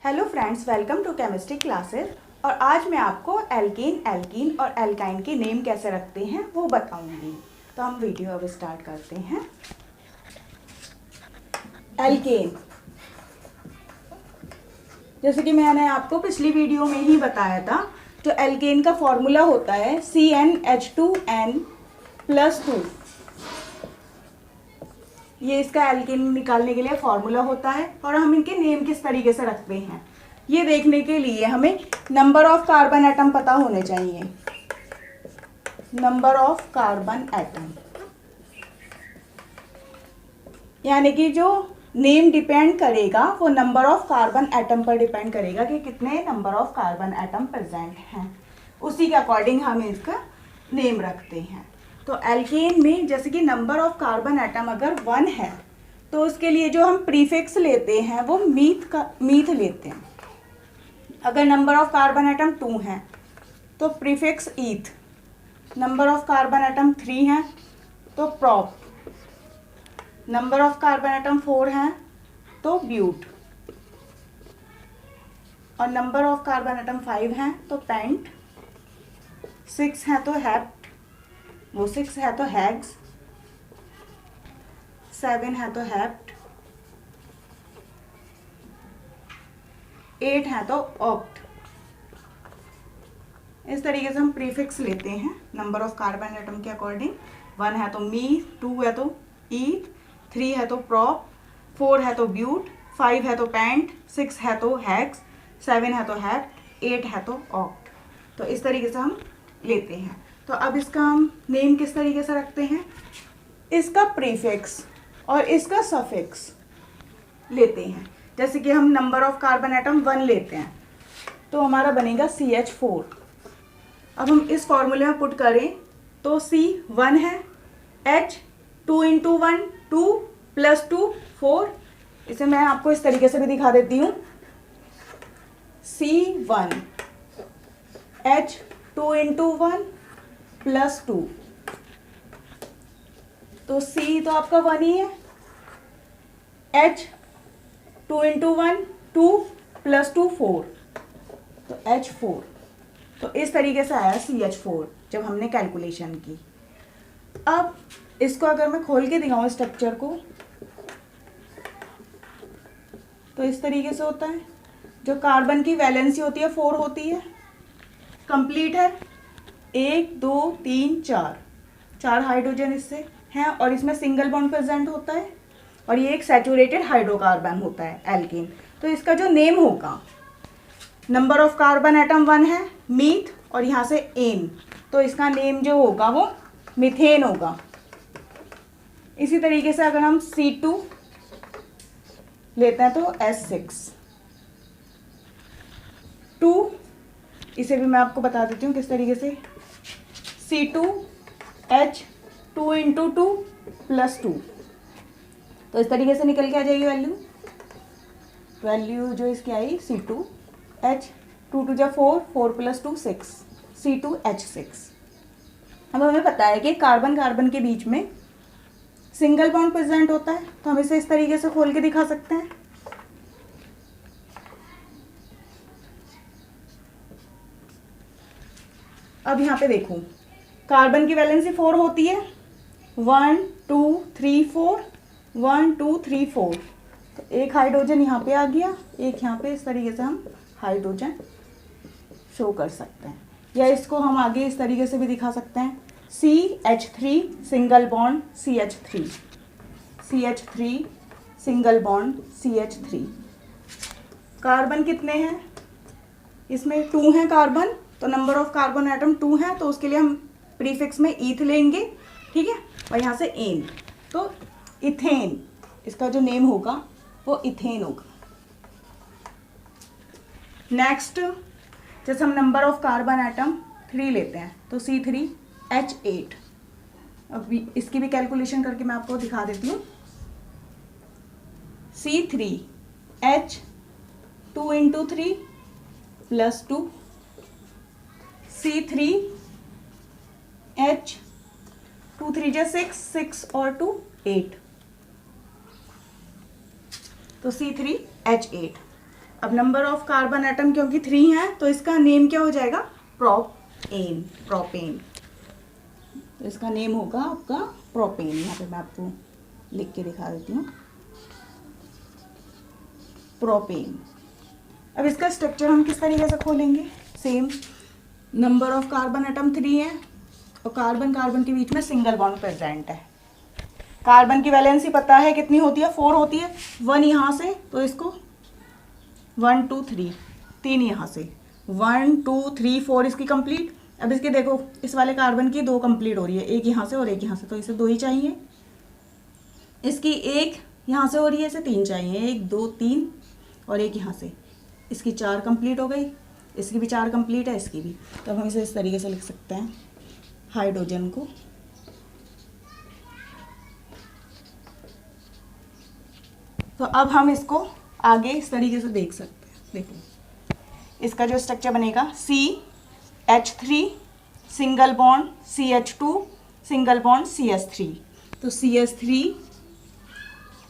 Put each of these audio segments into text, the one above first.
Hello friends, welcome to chemistry classes. और आज मैं आपको एल्कीन, एल्कीन और एल्काइन के नेम कैसे रखते हैं वो बताऊंगी। तो हम वीडियो अब स्टार्ट करते हैं। एल्केन, जैसे कि मैंने आपको पिछली वीडियो में ही बताया था, जो एल्केन का फॉर्मूला होता है CnH2n+2। ये इसका एल्केन निकालने के लिए फॉर्मूला होता है। और हम इनके नेम किस तरीके से रखते हैं ये देखने के लिए हमें नंबर ऑफ कार्बन एटम पता होने चाहिए। नंबर ऑफ कार्बन एटम, यानी कि जो नेम डिपेंड करेगा वो नंबर ऑफ कार्बन एटम पर डिपेंड करेगा कि कितने number of carbon atom present हैं। उसी के अकॉर्डिंग हम इसका नेम रखते हैं। तो एल्केन में जैसे कि नंबर ऑफ कार्बन एटम अगर 1 है तो उसके लिए जो हम प्रीफिक्स लेते हैं वो मीथ लेते हैं। अगर नंबर ऑफ कार्बन एटम 2 है तो prefix eth. Number of carbon atom 3 है तो prop. Number of carbon atom 4 है तो ब्यूट। और नंबर ऑफ कार्बन एटम 5 है तो पेंट। 6 है तो हेप्ट, वो 6 है तो हेक्स। 7 है तो हेप्ट। 8 है तो ऑक्ट। इस तरीके से हम प्रीफिक्स लेते हैं नंबर ऑफ कार्बन एटम के अकॉर्डिंग। 1 है तो मीथ, 2 है तो ईथ, 3 है तो प्रॉप, 4 है तो ब्यूट, 5 है तो पेंट, 6 है तो हेक्स, 7 है तो हेप्ट, 8 है तो ऑक्ट। तो इस तरीके से हम लेते हैं। तो अब इसका हम नेम किस तरीके से रखते हैं, इसका प्रीफिक्स और इसका सफिक्स लेते हैं। जैसे कि हम नंबर ऑफ कार्बन एटम 1 लेते हैं तो हमारा बनेगा CH4। अब हम इस फॉर्मूले में पुट करें तो C 1 है, H 2 × 1 2 + 2 4। इसे मैं आपको इस तरीके से भी दिखा देती हूँ। C1 H 2 × 1 + 2। तो C तो आपका 1 ही है। H 2 × 1 2 + 2 4, तो H4। तो इस तरीके से आया CH4 जब हमने कैलकुलेशन की। अब इसको अगर मैं खोल के दिखाऊं स्ट्रक्चर को तो इस तरीके से होता है। जो कार्बन की वैलेंसी होती है 4 होती है, कंप्लीट है। 1 2 3 4 हाइड्रोजन इससे हैं और इसमें सिंगल बॉन्ड प्रेजेंट होता है। और ये एक सैचुरेटेड हाइड्रोकार्बन होता है एल्कीन। तो इसका जो नेम होगा, नंबर ऑफ कार्बन एटम 1 है, मीथ, और यहाँ से एन, तो इसका नेम जो होगा वो मीथेन होगा। इसी तरीके से अगर हम C2 लेते हैं तो S6 2, इसे भी मैं आपको बता देती हूँ किस तरीके से। C2 H 2 × 2 + 2, तो इस तरीके से निकल के आ जाएगी वैल्यू जो इसकी आई C2 H 2 2 जा 4 4 + 2 6 C2H6। अब हमें पता है कि कार्बन कार्बन के बीच में सिंगल बॉन्ड प्रेजेंट होता है, तो हम इसे इस तरीके से खोल के दिखा सकते हैं। अब यहाँ पे देखो, कार्बन की वैलेंसी 4 होती है। 1 2 3 4 1 2 3 4, तो एक हाइड्रोजन यहाँ पे आ गया, एक यहाँ पे। इस तरीके से हम हाइड्रोजन शो कर सकते हैं। या इसको हम आगे इस तरीके से भी दिखा सकते हैं। CH3 single bond CH3, CH3 single bond CH3। Carbon कितने हैं इसमें, 2 हैं कार्बन, तो नंबर ऑफ कार्बन एटम 2 है, तो उसके लिए हम प्रीफिक्स में ईथ लेंगे, ठीक है। और यहाँ से एन, तो इथेन, इसका जो नेम होगा वो इथेन होगा। नेक्स्ट, जैसे हम नंबर ऑफ कार्बन एटम 3 लेते हैं तो C3H8। अब इसकी भी कैलकुलेशन करके मैं आपको दिखा देती हूँ। C3H 2 × 3 + 2 C3H 2 3 जा 6 6 और 2 8, तो C3H8। अब नंबर ऑफ कार्बन एटम क्योंकि 3 है तो इसका नेम क्या हो जाएगा, प्रोपेन। प्रोपेन, तो इसका नेम होगा आपका प्रोपेन। यहाँ पे मैं आपको लिख के दिखा देती हूँ, प्रोपेन। अब इसका स्ट्रक्चर हम किस तरीके से खोलेंगे, same number of carbon atom 3 है और कार्बन कार्बन के बीच में सिंगल बॉन्ड प्रेजेंट है। कार्बन की वैलेंसी पता है कितनी होती है, 4 होती है। 1 यहाँ से, तो इसको 1 2 3 3 यहाँ से 1 2 3 4 इसकी कंप्लीट। अब इसकी देखो, इस वाले कार्बन की 2 कंप्लीट हो रही है, एक यहाँ से और एक यहाँ से, तो इसे 2 ही चाहिए। इसकी एक यहाँ से हो रही है, इसे 3 चाहिए, 1 2 3 और एक यहाँ से, इसकी 4 कंप्लीट हो गई। इसकी भी 4 कंप्लीट है, इसकी भी। तो हम इसे इस तरीके से लिख सकते हैं हाइड्रोजन को। तो अब हम इसको आगे इस तरीके से देख सकते हैं। देखो इसका जो स्ट्रक्चर बनेगा, CH3 single bond CH2 single bond CH3। तो CH3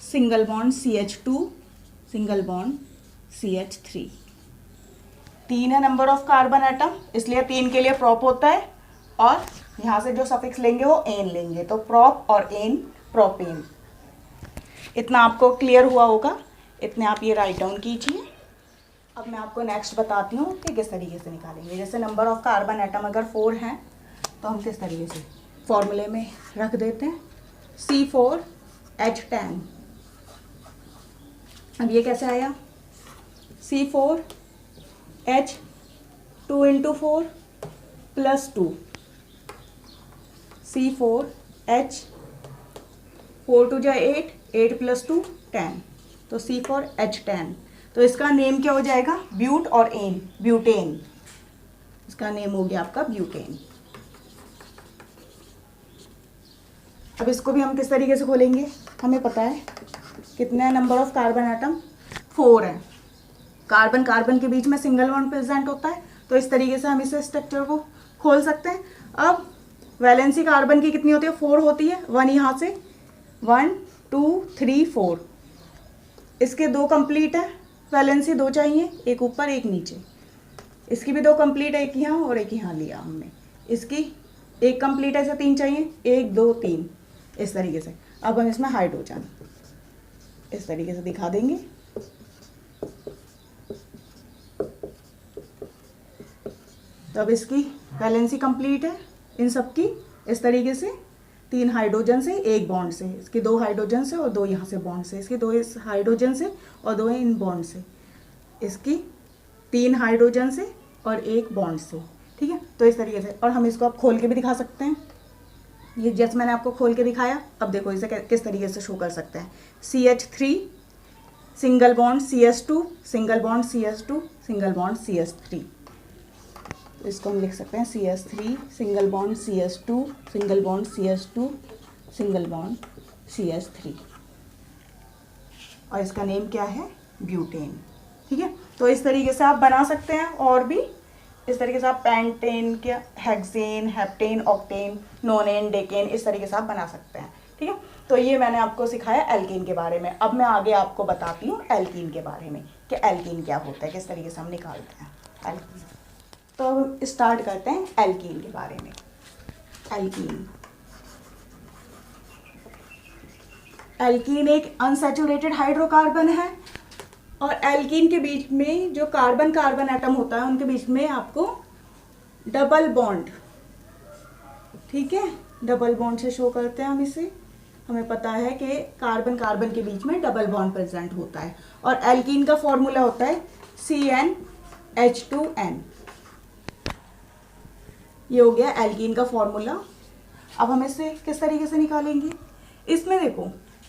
single bond CH2 single bond CH3। 3 है नंबर ऑफ कार्बन एटम, इसलिए 3 के लिए प्रॉप होता है और यहाँ से जो सफिक्स लेंगे वो एन लेंगे, तो प्रॉप और एन, प्रोपेन। इतना आपको क्लियर हुआ होगा, इतने आप ये राइट डाउन कीजिए। अब मैं आपको नेक्स्ट बताती हूँ कि किस तरीके से निकालेंगे। जैसे नंबर ऑफ कार्बन एटम अगर 4 हैं तो हम किस तरीके से फॉर्मूले में रख देते हैं, C4H10। अब ये कैसे आया, C4H 2 × 4 + 2 C4H 4 2 8 8 + 2 10, तो C4H10। तो इसका नेम क्या हो जाएगा, ब्यूट और एन, ब्यूटेन। इसका नेम हो गया आपका ब्यूटेन। अब इसको भी हम किस तरीके से खोलेंगे, हमें पता है कितने है नंबर ऑफ कार्बन एटम, 4 है। कार्बन कार्बन के बीच में सिंगल बॉन्ड प्रेजेंट होता है, तो इस तरीके से हम इस स्ट्रक्चर को खोल सकते हैं। अब वैलेंसी कार्बन की कितनी होती है, 4 होती है। 1 यहाँ से, 1 2 3 4, इसके 2 कंप्लीट है, वैलेंसी 2 चाहिए, एक ऊपर एक नीचे। इसकी भी 2 कंप्लीट है, एक यहाँ और एक यहाँ लिया हमने। इसकी एक कंप्लीट है, इसे 3 चाहिए, 1 2 3, इस तरीके से। अब हम इसमें हाइड्रोजन इस तरीके से दिखा देंगे। तो अब इसकी वैलेंसी कंप्लीट है इन सब की, इस तरीके से 3 हाइड्रोजन से, 1 बॉन्ड से, इसकी 2 हाइड्रोजन से और 2 यहाँ से बॉन्ड से, इसकी 2 इस हाइड्रोजन से और 2 इन बॉन्ड से, इसकी 3 हाइड्रोजन से और 1 बॉन्ड से। ठीक है, तो इस तरीके से। और हम इसको आप खोल के भी दिखा सकते हैं, ये जैसे मैंने आपको खोल के दिखाया। अब देखो इसे किस तरीके से शो कर सकते हैं, CH3 single bond CH2 single bond CH2 single bond CH3। तो इसको हम लिख सकते हैं CH3 single bond CH2 single bond CH2 single bond CH3, और इसका नेम क्या है, ब्यूटेन। ठीक है, तो इस तरीके से आप बना सकते हैं। और भी इस तरीके से आप पेंटेन, क्या हेक्सेन, हेप्टेन, ऑक्टेन, नोनेन, डेकेन, इस तरीके से आप बना सकते हैं। ठीक है, तो ये मैंने आपको सिखाया एल्कीन के बारे में। अब मैं आगे आपको बताती हूँ एल्कीन के बारे में कि एल्कीन क्या होता है, किस तरीके से हम निकालते हैं एल्कीन। तो स्टार्ट करते हैं एल्कीन के बारे में। एल्कीन, एल्कीन एक अनसैचुरेटेड हाइड्रोकार्बन है और एल्कीन के बीच में जो कार्बन कार्बन एटम होता है उनके बीच में आपको डबल बॉन्ड, ठीक है, डबल बॉन्ड से शो करते हैं हम इसे। हमें पता है कि कार्बन कार्बन के बीच में डबल बॉन्ड प्रेजेंट होता है और एल्कीन का फॉर्मूला होता है CnH2n। ये हो गया एल्कीन का फॉर्मूला। अब हम इसे किस तरीके से निकालेंगे, इसमें देखो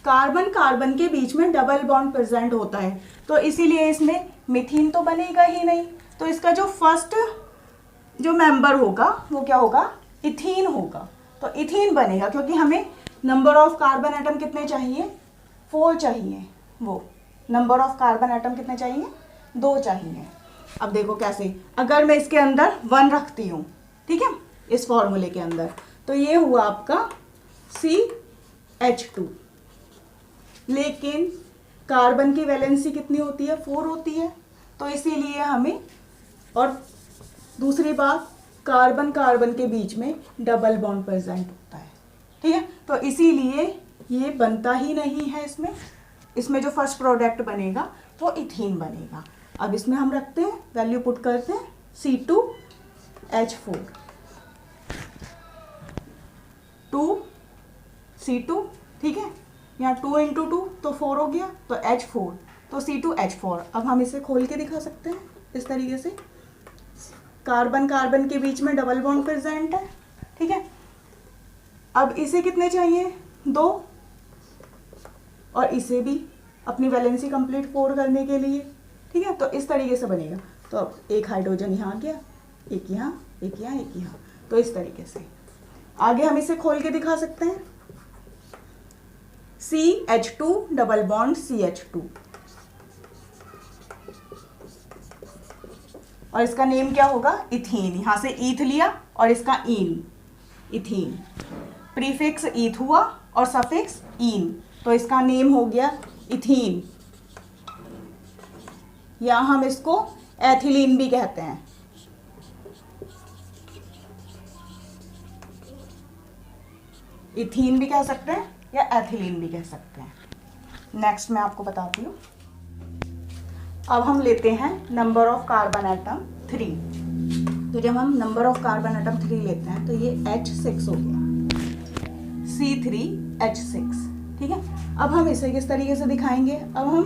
कार्बन कार्बन के बीच में डबल बॉन्ड प्रेजेंट होता है, तो इसीलिए इसमें मिथीन तो बनेगा ही नहीं। तो इसका जो फर्स्ट जो मेंबर होगा वो क्या होगा, इथीन होगा। तो इथीन बनेगा क्योंकि हमें नंबर ऑफ कार्बन एटम कितने चाहिए, 4 चाहिए। वो नंबर ऑफ कार्बन एटम कितने चाहिए, 2 चाहिए। अब देखो कैसे, अगर मैं इसके अंदर 1 रखती हूँ, ठीक है, इस फॉर्मूले के अंदर, तो ये हुआ आपका CH2। लेकिन कार्बन की वैलेंसी कितनी होती है, 4 होती है। तो इसीलिए हमें, और दूसरी बात, कार्बन कार्बन के बीच में डबल बॉन्ड प्रेजेंट होता है, ठीक है। तो इसीलिए ये बनता ही नहीं है इसमें। इसमें जो फर्स्ट प्रोडक्ट बनेगा वो इथीन बनेगा। अब इसमें हम रखते हैं, वैल्यू पुट करते हैं, C2H4, 2C2, ठीक है। यहाँ 2 × 2 तो 4 हो गया, तो H4, तो C2H4। अब हम इसे खोल के दिखा सकते हैं इस तरीके से, कार्बन कार्बन के बीच में डबल बॉन्ड प्रेजेंट है, ठीक है। अब इसे कितने चाहिए, 2, और इसे भी अपनी वैलेंसी कंप्लीट 4 करने के लिए, ठीक है। तो इस तरीके से बनेगा। तो अब एक हाइड्रोजन यहाँ गया, एक यहाँ, एक यहाँ, एक यहाँ, तो इस तरीके से आगे हम इसे खोल के दिखा सकते हैं, CH2 डबल बॉन्ड CH2, और इसका नेम क्या होगा, इथीन। यहाँ से ईथ लिया और इसका ईन, इथीन। प्रीफिक्स ईथ हुआ और सफिक्स ईन, तो इसका नेम हो गया इथीन, या हम इसको एथिलीन भी कहते हैं। इथीन भी कह सकते हैं या एथिलीन भी कह सकते हैं। नेक्स्ट मैं आपको बताती हूँ। अब हम लेते हैं नंबर ऑफ कार्बन एटम 3। तो जब हम नंबर ऑफ कार्बन एटम 3 लेते हैं तो ये H6 हो गया, C3H6, ठीक है। अब हम इसे किस तरीके से दिखाएंगे, अब हम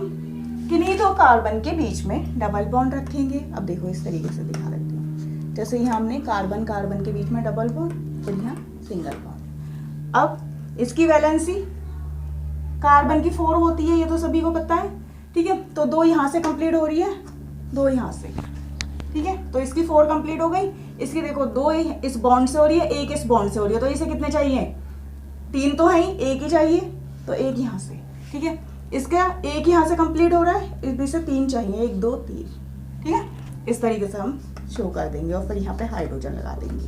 किन्हीं दो कार्बन के बीच में डबल बॉन्ड रखेंगे। अब देखो इस तरीके से दिखा देती हूँ, जैसे यहाँ हमने कार्बन कार्बन के बीच में डबल बॉन्ड, फिर यहाँ सिंगल बॉन्ड। अब इसकी वैलेंसी कार्बन की 4 होती है, ये तो सभी को पता है, ठीक है। तो 2 यहाँ से कंप्लीट हो रही है, 2 यहाँ से, ठीक है। तो इसकी 4 कंप्लीट हो गई, इसकी देखो 2 इस बॉन्ड से हो रही है, 1 इस बॉन्ड से हो रही है, तो इसे कितने चाहिए, 3 तो है ही, 1 ही चाहिए, तो 1 यहाँ से, ठीक है। इसका 1 यहाँ से कंप्लीट हो रहा है, इसमें से 3 चाहिए, 1 2 3, ठीक है। इस तरीके से हम शो कर देंगे और फिर यहाँ पे हाइड्रोजन लगा देंगे।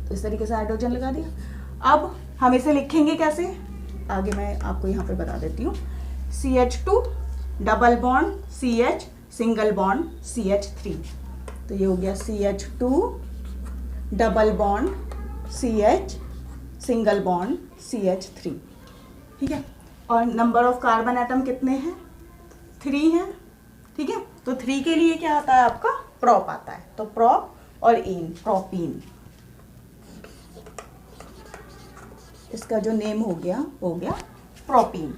तो इस तरीके से हाइड्रोजन लगा दिया। अब हम इसे लिखेंगे कैसे, आगे मैं आपको यहाँ पे बता देती हूँ। CH2 double bond CH single bond CH3, तो ये हो गया CH2 double bond CH single bond CH3, ठीक है। और नंबर ऑफ कार्बन एटम कितने हैं, 3 हैं, ठीक है। तो 3 के लिए क्या आता है आपका, प्रोप आता है, तो प्रोप और इन, प्रोपीन। इसका जो नेम हो गया प्रोपीन।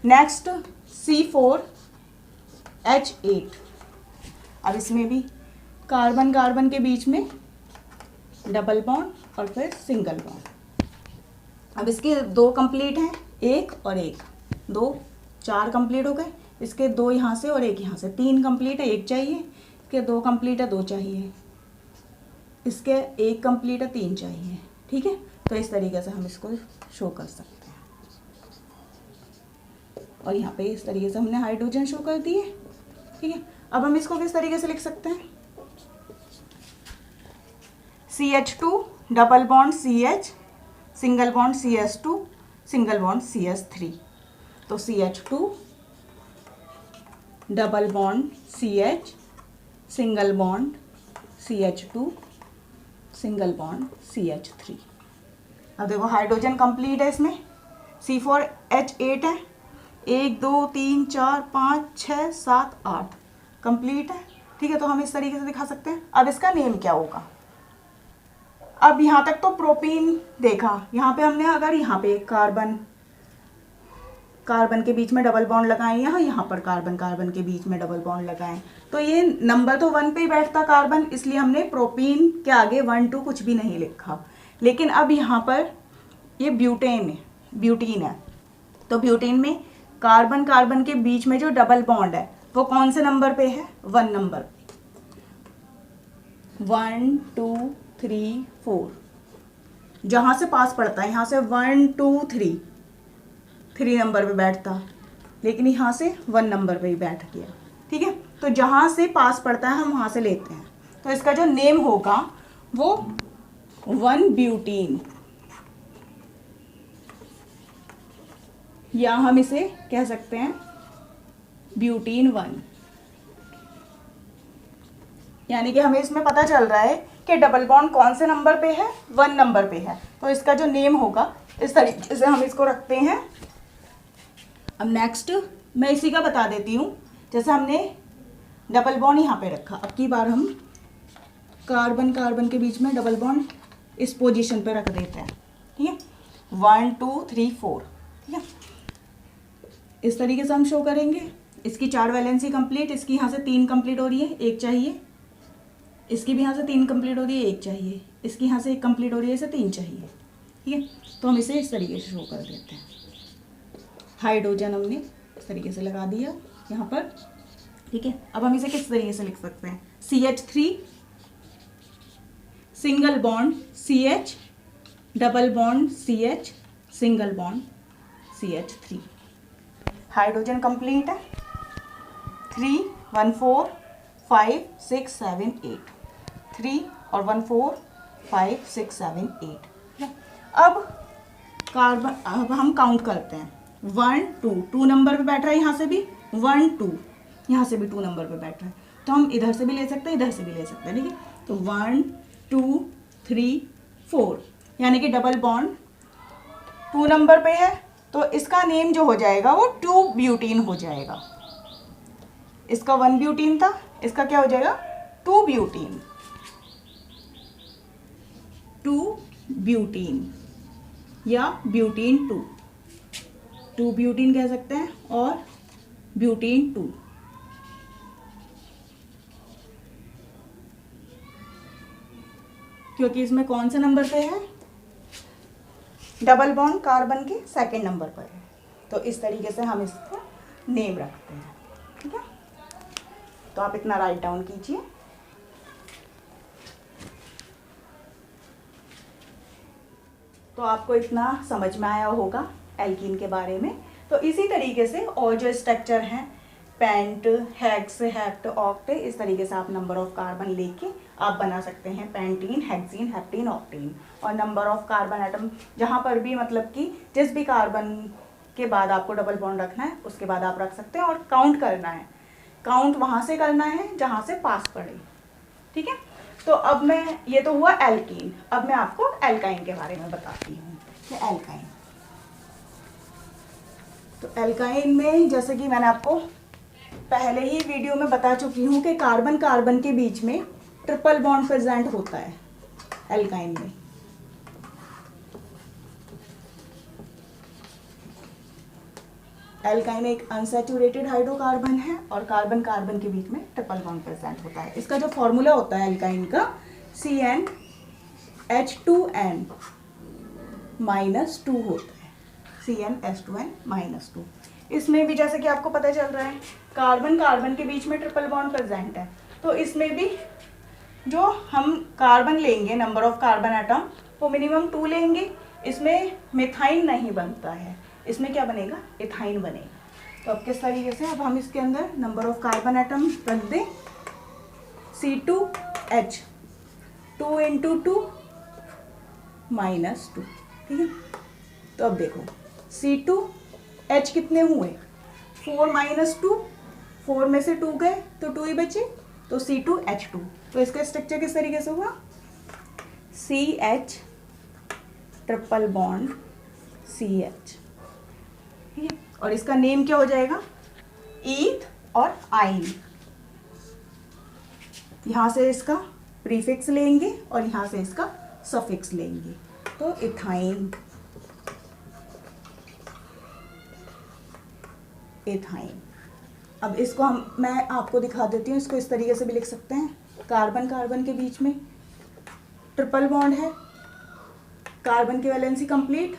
Next C4H8। अब इसमें भी कार्बन कार्बन के बीच में डबल बॉन्ड और फिर सिंगल बॉन्ड। अब इसके 2 कंप्लीट हैं, 1 और 1, 2 4 कंप्लीट हो गए। इसके 2 यहाँ से और 1 यहाँ से, 3 कंप्लीट है, 1 चाहिए। इसके 2 कंप्लीट है, 2 चाहिए। इसके 1 कंप्लीट है, 3 चाहिए, ठीक है। तो इस तरीके से हम इसको शो कर सकते हैं। और यहाँ पे इस तरीके से हमने हाइड्रोजन शो कर दिए, ठीक है। अब हम इसको किस तरीके से लिख सकते हैं, CH2 double bond CH single bond CS2 single bond CS3। तो CH2 double bond CH single bond CH2 single bond CH3। अब देखो हाइड्रोजन कंप्लीट है, इसमें C4H8 है, 1 2 3 4 5 6 7 8 कंप्लीट है, ठीक है। तो हम इस तरीके से दिखा सकते हैं। अब इसका नेम क्या होगा, अब यहाँ तक तो प्रोपीन देखा, यहाँ पे हमने अगर यहाँ पे कार्बन कार्बन के बीच में डबल बॉन्ड लगाएं, यहाँ पर कार्बन कार्बन के बीच में डबल बॉन्ड लगाएं, तो ये नंबर तो 1 पे ही बैठता कार्बन, इसलिए हमने प्रोपीन के आगे 1 2 कुछ भी नहीं लिखा। लेकिन अब यहाँ पर ये ब्यूटीन है, तो ब्यूटीन में कार्बन कार्बन के बीच में जो डबल बॉन्ड है वो कौन से नंबर पे है, 1 नंबर, 1 2 3 4, जहाँ से पास पड़ता है, यहाँ से 1 2 3 नंबर पे बैठता, लेकिन यहाँ से 1 नंबर पे ही बैठ गया, ठीक है। तो जहाँ से पास पड़ता है हम वहाँ से लेते हैं, तो इसका जो नेम होगा वो 1 ब्यूटीन, या हम इसे कह सकते हैं ब्यूटीन 1, यानी कि हमें इसमें पता चल रहा है कि डबल बॉन्ड कौन से नंबर पे है, 1 नंबर पे है। तो इसका जो नेम होगा इस तरीके से हम इसको रखते हैं। अब नेक्स्ट मैं इसी का बता देती हूँ। जैसे हमने डबल बॉन्ड यहाँ पे रखा, अब की बार हम कार्बन कार्बन के बीच में डबल बॉन्ड इस पोजीशन पे रख देते हैं। ठीक है, 1 2 3 4। ठीक है, इस तरीके से हम शो करेंगे। इसकी 4 वैलेंसी कंप्लीट, इसकी यहाँ से 3 कंप्लीट हो रही है, 1 चाहिए। इसकी भी यहाँ से 3 कंप्लीट हो रही है, 1 चाहिए। इसकी यहाँ से 1 कंप्लीट हो रही है, इसे 3 चाहिए। ठीक है, तो हम इसे इस तरीके से शो कर देते हैं। हाइड्रोजन हमने इस तरीके से लगा दिया यहाँ पर। ठीक है, अब हम इसे किस तरीके से लिख सकते हैं, CH3 single bond CH double bond CH single bond CH3। Hydrogen complete है। 3 1 4 5 6 7 8, 3 और 1 4 5 6 7 8। अब कार्बन, अब हम काउंट करते हैं। 1 2 2 नंबर पे बैठ रहा है, यहाँ से भी 1 2, यहाँ से भी 2 नंबर पे बैठ रहा है। तो हम इधर से भी ले सकते हैं, इधर से भी ले सकते हैं। ठीक है, तो 1 2 3 4, यानी कि डबल बॉन्ड 2 नंबर पे है। तो इसका नेम जो हो जाएगा वो 2 ब्यूटीन हो जाएगा। इसका 1 ब्यूटीन था, इसका क्या हो जाएगा 2 ब्यूटीन। 2 ब्यूटीन या ब्यूटीन 2 ब्यूटीन कह सकते हैं, और ब्यूटीन 2। क्योंकि इसमें कौन से नंबर पे है, डबल बॉन्ड कार्बन के 2nd नंबर पर है। तो इस तरीके से हम इसका नेम रखते हैं। ठीक है, तो आप इतना राइट डाउन कीजिए। तो आपको इतना समझ में आया होगा एल्कीन के बारे में। तो इसी तरीके से और जो स्ट्रक्चर हैं, पेंट, हेक्स, हेप्ट, ऑक्ट, इस तरीके से आप नंबर ऑफ कार्बन लेके आप बना सकते हैं पेंटीन, हेक्सीन, हेप्टीन, ऑक्टीन। और नंबर ऑफ कार्बन एटम जहाँ पर भी, मतलब कि जिस भी कार्बन के बाद आपको डबल बॉन्ड रखना है उसके बाद आप रख सकते हैं। और काउंट करना है, काउंट वहाँ से करना है जहाँ से पास पड़े। ठीक है, तो अब मैं, ये तो हुआ एल्कीन। अब मैं आपको एल्काइन के बारे में बताती हूँ कि एल्काइन। तो एल्काइन में जैसे कि मैंने आपको पहले ही वीडियो में बता चुकी हूँ कि कार्बन कार्बन के बीच में ट्रिपल बॉन्ड प्रेजेंट होता है एल्काइन में। एल्काइन एक अनसैचुरेटेड हाइड्रोकार्बन है और कार्बन कार्बन के बीच में ट्रिपल बॉन्ड प्रेजेंट होता है। इसका जो फॉर्मूला होता है एल्काइन का, CnH2n -2 होता है, CnH2n -2। इसमें भी जैसे कि आपको पता चल रहा है कार्बन कार्बन के बीच में ट्रिपल बॉन्ड प्रेजेंट है। तो इसमें भी जो हम कार्बन लेंगे, नंबर ऑफ कार्बन एटम, वो मिनिमम 2 लेंगे। इसमें मिथाइन नहीं बनता है, इसमें क्या बनेगा, इथाइन बनेगा। तो अब किस तरीके से, अब हम इसके अंदर नंबर ऑफ कार्बन एटम रख दें, C2H 2 × 2 -2। ठीक है, तो अब देखो C2H कितने हुए, 4 - 2, 4 में से 2 गए तो 2 ही बचे, तो C2H2। तो इसका स्ट्रक्चर किस तरीके से हुआ, CH ट्रिपल बॉन्ड CH। ठीक है, और इसका नेम क्या हो जाएगा, ईथ और आइन। यहाँ से इसका प्रीफिक्स लेंगे और यहाँ से इसका सफिक्स लेंगे, तो इथाइन, इथाइन। अब इसको मैं आपको दिखा देती हूँ, इसको इस तरीके से भी लिख सकते हैं। कार्बन कार्बन के बीच में ट्रिपल बॉन्ड है, कार्बन की वैलेंसी कंप्लीट।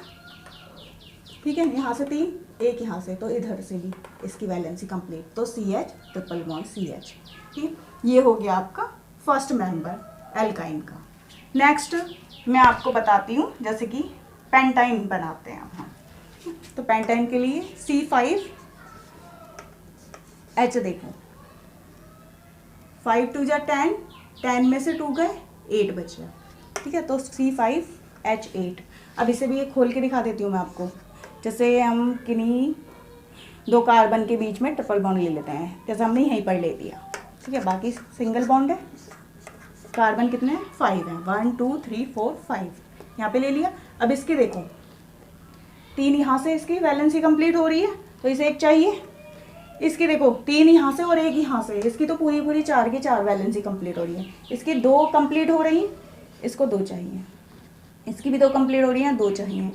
ठीक है, यहाँ से 3, एक यहाँ से, तो इधर से भी इसकी वैलेंसी कंप्लीट, तो CH ट्रिपल बॉन्ड CH। ठीक, ये हो गया आपका फर्स्ट मेंबर एल्काइन का। नेक्स्ट मैं आपको बताती हूँ, जैसे कि पेंटाइन बनाते हैं हम। तो पेंटाइन के लिए C5H, देखो 5 × 2 = 10, 10 में से 2 गए, 8 बचे। ठीक है, तो C5H8। अब इसे भी एक खोल के दिखा देती हूँ मैं आपको। जैसे हम किन्हीं 2 कार्बन के बीच में ट्रिपल बॉन्ड ले लेते हैं, जैसे हमने यहीं पर ले दिया। ठीक है, बाकी सिंगल बॉन्ड है, कार्बन कितने हैं 5 हैं, 1 2 3 4 5 यहाँ पे ले लिया। अब इसकी देखो 3 यहाँ से इसकी वैलेंसी कंप्लीट हो रही है तो इसे 1 चाहिए। इसकी देखो 3 यहाँ से और 1 यहाँ से, इसकी तो पूरी पूरी 4 की 4 वैलेंसी कंप्लीट हो रही है। इसकी 2 कंप्लीट हो रही, इसको 2 चाहिए। इसकी भी 2 कंप्लीट हो रही हैं, 2 चाहिए।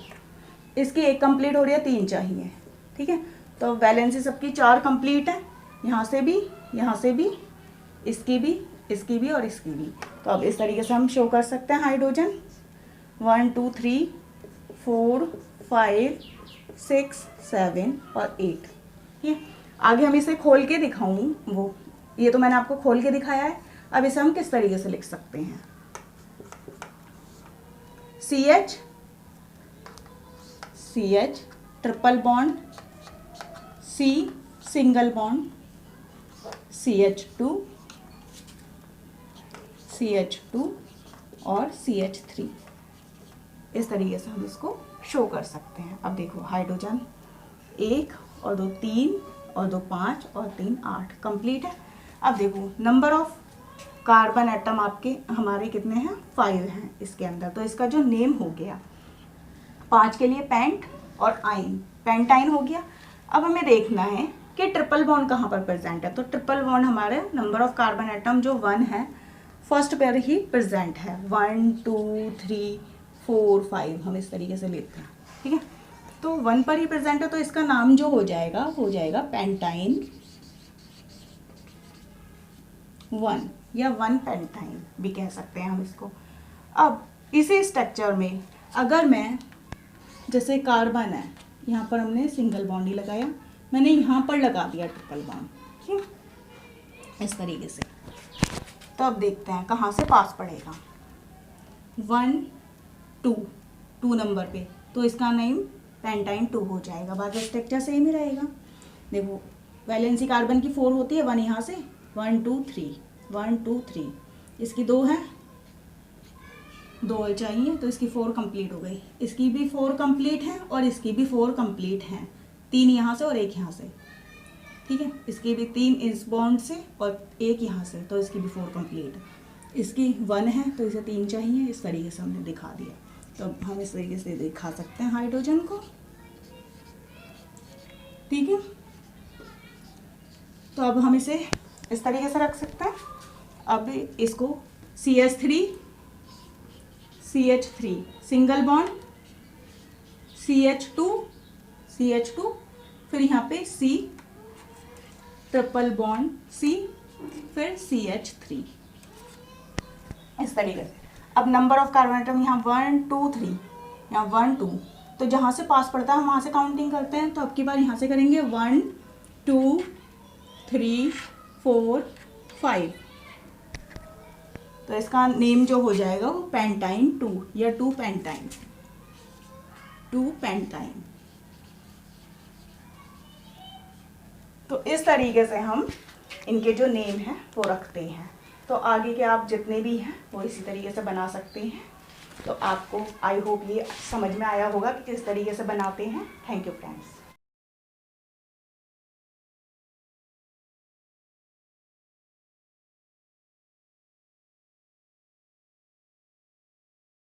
इसकी 1 कंप्लीट हो रही है, 3 चाहिए। ठीक है, तो वैलेंसी सबकी 4 कंप्लीट है, यहाँ से भी, यहाँ से भी, इसकी भी, इसकी भी और इसकी भी। तो अब इस तरीके से हम शो कर सकते हैं हाइड्रोजन 1 2 3 4 5 6 7 और 8। ठीक है, आगे हम इसे खोल के दिखाऊँ, वो ये तो मैंने आपको खोल के दिखाया है। अब इसे हम किस तरीके से लिख सकते हैं, CH triple bond, C single bond, CH2 और CH3। इस तरीके से हम इसको शो कर सकते हैं। अब देखो हाइड्रोजन 1 और 2 3 और 2 5 और 3 8 कंप्लीट है। अब देखो नंबर ऑफ कार्बन एटम आपके हमारे कितने हैं 5 हैं इसके अंदर। तो इसका जो नेम हो गया 5 के लिए पेंट और आइन, पेंटाइन हो गया। अब हमें देखना है कि ट्रिपल बॉन्ड कहाँ पर प्रेजेंट है। तो ट्रिपल बॉन्ड हमारे नंबर ऑफ कार्बन एटम जो 1 है फर्स्ट पर ही प्रेजेंट है, 1 2 3 4 5 हम इस तरीके से लेते हैं। ठीक है, तो 1 पर ही प्रेजेंट है तो इसका नाम जो हो जाएगा पेंटाइन 1 या 1 पेंटाइन भी कह सकते हैं हम इसको। अब इसी स्ट्रक्चर में अगर मैं, जैसे कार्बन है यहाँ पर हमने सिंगल बॉन्ड ही लगाया, मैंने यहाँ पर लगा दिया ट्रिपल बॉन्ड, ठीक इस तरीके से। तो अब देखते हैं कहाँ से पास पड़ेगा, 1 2 नंबर पे, तो इसका नेम पेंटाइन 2 हो जाएगा। बाकी स्ट्रक्चर सेम ही रहेगा। देखो वैलेंसी कार्बन की 4 होती है, 1 यहाँ से 1 2 3, इसकी 2 है, 2 चाहिए तो इसकी 4 कंप्लीट हो गई। इसकी भी 4 कंप्लीट है और इसकी भी 4 कंप्लीट है, 3 यहाँ से और 1 यहाँ से। ठीक है, इसकी भी 3 इस बॉन्ड से और 1 यहाँ से, तो इसकी भी 4 कंप्लीट है। इसकी 1 है तो इसे 3 चाहिए। इस तरीके से हमने दिखा दिया। तो हम इस तरीके से दिखा सकते हैं हाइड्रोजन को। ठीक है, तो अब हम इसे इस तरीके से रख सकते हैं। अब इसको CH3 सिंगल बॉन्ड, CH2 फिर यहाँ पे C ट्रिपल बॉन्ड C, फिर CH3 इस तरीके से। अब नंबर ऑफ कार्बन एटम यहाँ 1 2 3, यहाँ 1 2, तो जहाँ से पास पड़ता है हम वहाँ से काउंटिंग करते हैं। तो अब की बार यहाँ से करेंगे 1 2 3 4 5, तो इसका नेम जो हो जाएगा वो पेंटाइन 2 या 2 पेंटाइन। तो इस तरीके से हम इनके जो नेम है वो रखते हैं। तो आगे के आप जितने भी हैं वो इसी तरीके से बना सकते हैं। तो आपको आई होप ये समझ में आया होगा कि किस तरीके से बनाते हैं। Thank you friends.